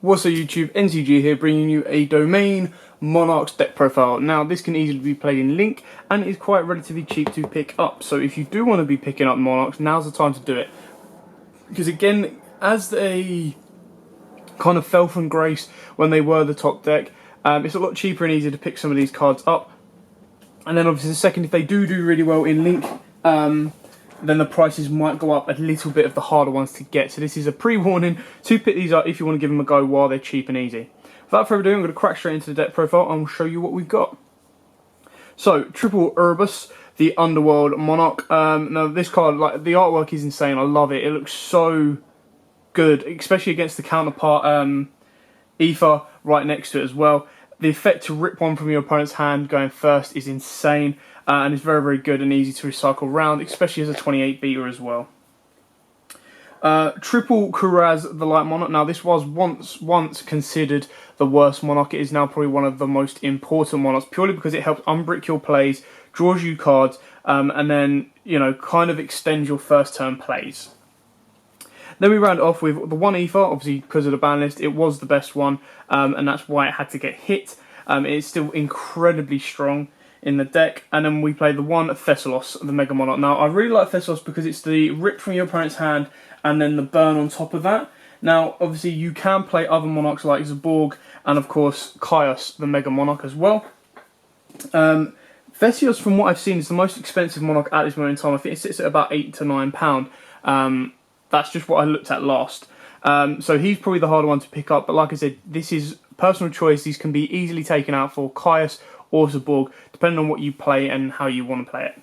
What's up YouTube, NCG here, bringing you a Domain Monarch's deck profile. Now this can easily be played in Link and is quite relatively cheap to pick up. So if you do want to be picking up Monarchs, now's the time to do it. Because again, as they kind of fell from grace when they were the top deck, it's a lot cheaper and easier to pick some of these cards up. And then obviously the second, if they do really well in Link, then the prices might go up a little bit of the harder ones to get. So this is a pre-warning to pick these up if you want to give them a go while they're cheap and easy. Without further ado, I'm going to crack straight into the deck profile and we'll show you what we've got. So, triple Urbis, the Underworld Monarch. Now this card, like, the artwork is insane. I love it. It looks so good, especially against the counterpart Ether right next to it as well. The effect to rip one from your opponent's hand going first is insane. And it's very good and easy to recycle around, especially as a 28 beater as well. Triple Kuraz, the Light Monarch. Now this was once considered the worst Monarch. It is now probably one of the most important Monarchs, purely because it helps unbrick your plays, draws you cards, and then, you know, kind of extends your first turn plays. Then we round off with the one Ether, obviously because of the ban list. It was the best one, and that's why it had to get hit. It's still incredibly strong in the deck. And then we play the one Thessalos, the Mega Monarch. Now I really like Thessalos because it's the rip from your opponent's hand and then the burn on top of that. Now obviously you can play other Monarchs like Zaborg and of course YUGIOH, the Mega Monarch as well. Thessalos, from what I've seen, is the most expensive Monarch at this moment in time. I think it sits at about £8 to £9. That's just what I looked at last. So he's probably the harder one to pick up, but like I said, this is personal choice. These can be easily taken out for YUGIOH or Zaborg, depending on what you play and how you want to play it.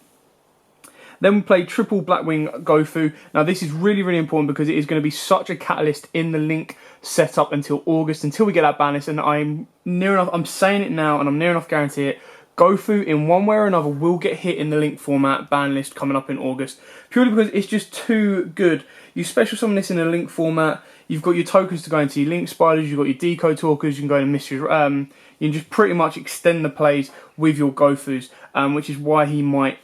Then we play triple Blackwing Gofu. Now this is really important because it is going to be such a catalyst in the Link setup until August, until we get that ban list, and I'm near enough, I'm saying it now and I'm near enough guarantee it, Gofu in one way or another will get hit in the Link format ban list coming up in August, purely because it's just too good. You special summon this in a Link format, you've got your tokens to go into your Link Spiders, you've got your Decode Talkers, you can go into Mystery, you can just pretty much extend the plays with your Gofus, which is why he might,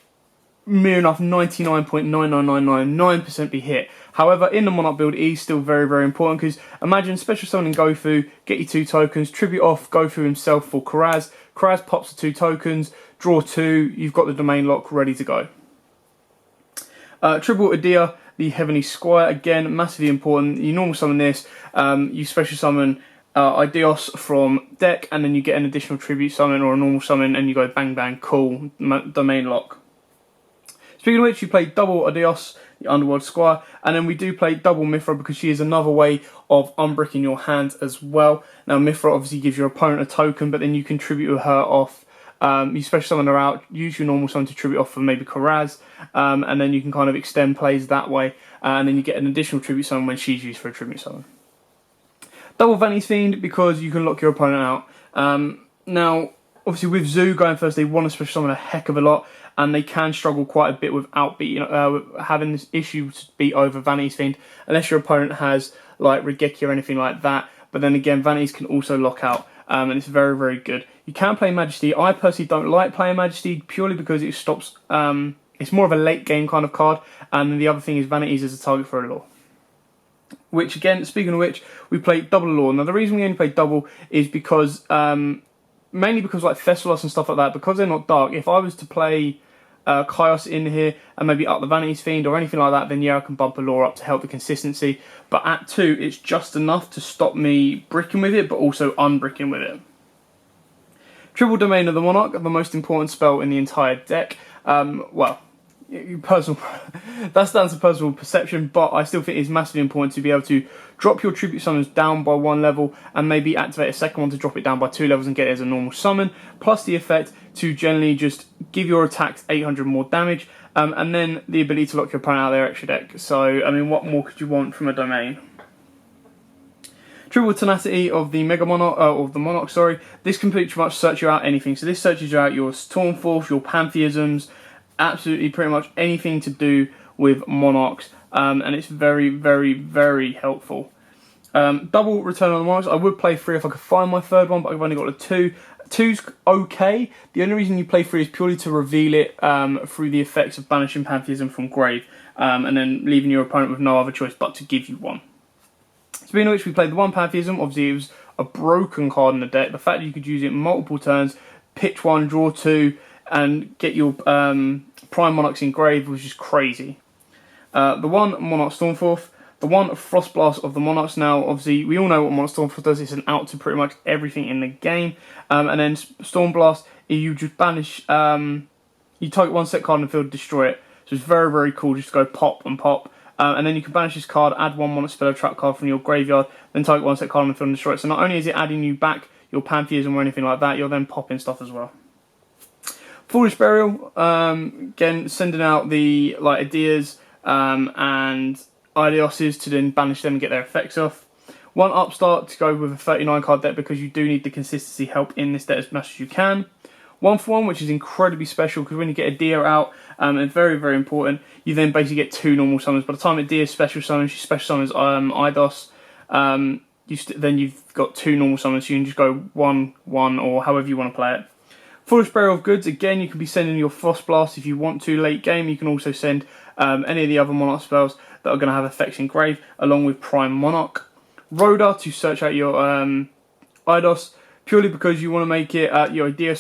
mere enough, 99.99999% be hit. However, in the Monarch build, he is still very important, because imagine special summoning Gofu, get your 2 tokens, tribute off Gofu himself for Kuraz. Kuraz pops the 2 tokens, draw 2, you've got the domain lock ready to go. Triple Adia, the Heavenly Squire, again, massively important. You normal summon this, you special summon YUGIOH from deck, and then you get an additional tribute summon or a normal summon, and you go bang, cool, domain lock. Speaking of which, you play double YUGIOH, the Underworld Squire, and then we do play double Mithra because she is another way of unbricking your hand as well. Now Mithra obviously gives your opponent a token, but then you can tribute her off. You special summon her out, use your normal summon to tribute off for maybe Kuraz, and then you can kind of extend plays that way, and then you get an additional tribute summon when she's used for a tribute summon. Double Vanity's Fiend because you can lock your opponent out. Now, obviously with Zoo going first, they want to special summon a heck of a lot, and they can struggle quite a bit without having this issue to beat over Vanity's Fiend, unless your opponent has like Regeki or anything like that. But then again, Vanities can also lock out, and it's very good. You can play Majesty. I personally don't like playing Majesty purely because it stops. It's more of a late game kind of card, and the other thing is Vanities is a target for a law. Which again, speaking of which, we play double law. Now the reason we only play double is because, mainly because like Thessalos and stuff like that, because they're not dark, if I was to play YUGIOH in here and maybe up the Vanity's Fiend or anything like that, then yeah, I can bump a law up to help the consistency. But at 2, it's just enough to stop me bricking with it, but also unbricking with it. Triple Domain of the Monarch, the most important spell in the entire deck. Well, that's down to personal perception, but I still think it's massively important to be able to drop your tribute summons down by 1 level and maybe activate a second one to drop it down by 2 levels and get it as a normal summon, plus the effect to generally just give your attacks 800 more damage, and then the ability to lock your opponent out of their extra deck. So, I mean, what more could you want from a domain? Triple Tenacity of the Mega Monarch, of the Monarch, sorry. This can pretty much search you out anything. So this searches you out your Stormforth, your Pantheisms, absolutely pretty much anything to do with Monarchs, and it's very helpful. Double Return on the Monarchs. I would play 3 if I could find my 3rd one, but I've only got a 2. 2's okay. The only reason you play 3 is purely to reveal it through the effects of banishing Pantheism from grave, and then leaving your opponent with no other choice but to give you one. Speaking of which, we played the 1 Pantheism. Obviously, it was a broken card in the deck. The fact that you could use it multiple turns, pitch 1, draw 2, and get your Prime Monarchs engraved was just crazy. The 1 Monarch Stormforth, the 1 Frost Blast of the Monarchs. Now, obviously, we all know what Monarch Stormforth does. It's an out to pretty much everything in the game. And then Storm Blast, you just banish, you target 1 set card in the field, destroy it. So it's very, very cool just to go pop and pop. And then you can banish this card, add 1 Monarch spell or trap card from your graveyard, then target 1 set card in the field and destroy it. So not only is it adding you back your Pantheism or anything like that, you're then popping stuff as well. Foolish Burial, again, sending out the ideas and Idioses to then banish them and get their effects off. 1 Upstart to go with a 39 card deck because you do need the consistency help in this deck as much as you can. 1 for 1, which is incredibly special because when you get a Dia out, and very, very important, you then basically get 2 normal summons. By the time a Dia special summons, she special summons Idos, then you've got 2 normal summons, so you can just go 1, 1, or however you want to play it. Foolish Burial of Goods, again, you can be sending your Frost Blast if you want to late game. You can also send any of the other Monarch spells that are going to have effects engraved, along with Prime Monarch. Rhoda to search out your Idos, purely because you want to make it, your idea,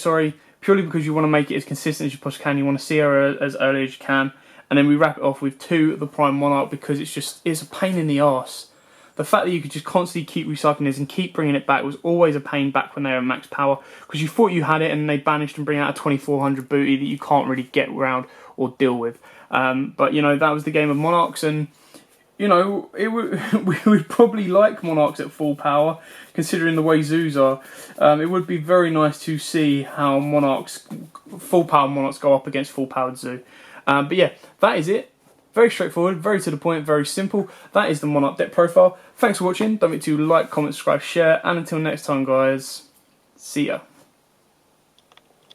purely because you want to make it as consistent as you possibly can. You want to see her as early as you can. And then we wrap it off with 2 the Prime Monarch because it's a pain in the arse. The fact that you could just constantly keep recycling this and keep bringing it back was always a pain back when they were at max power, because you thought you had it and they banished and bring out a 2400 booty that you can't really get around or deal with. But, you know, that was the game of Monarchs, and, you know, we would probably like Monarchs at full power, considering the way zoos are. It would be very nice to see how full power Monarchs go up against full powered zoo. But yeah, that is it. Very straightforward, very to the point, very simple. That is the Monarch deck profile. Thanks for watching. Don't forget to like, comment, subscribe, share, and until next time, guys, see ya.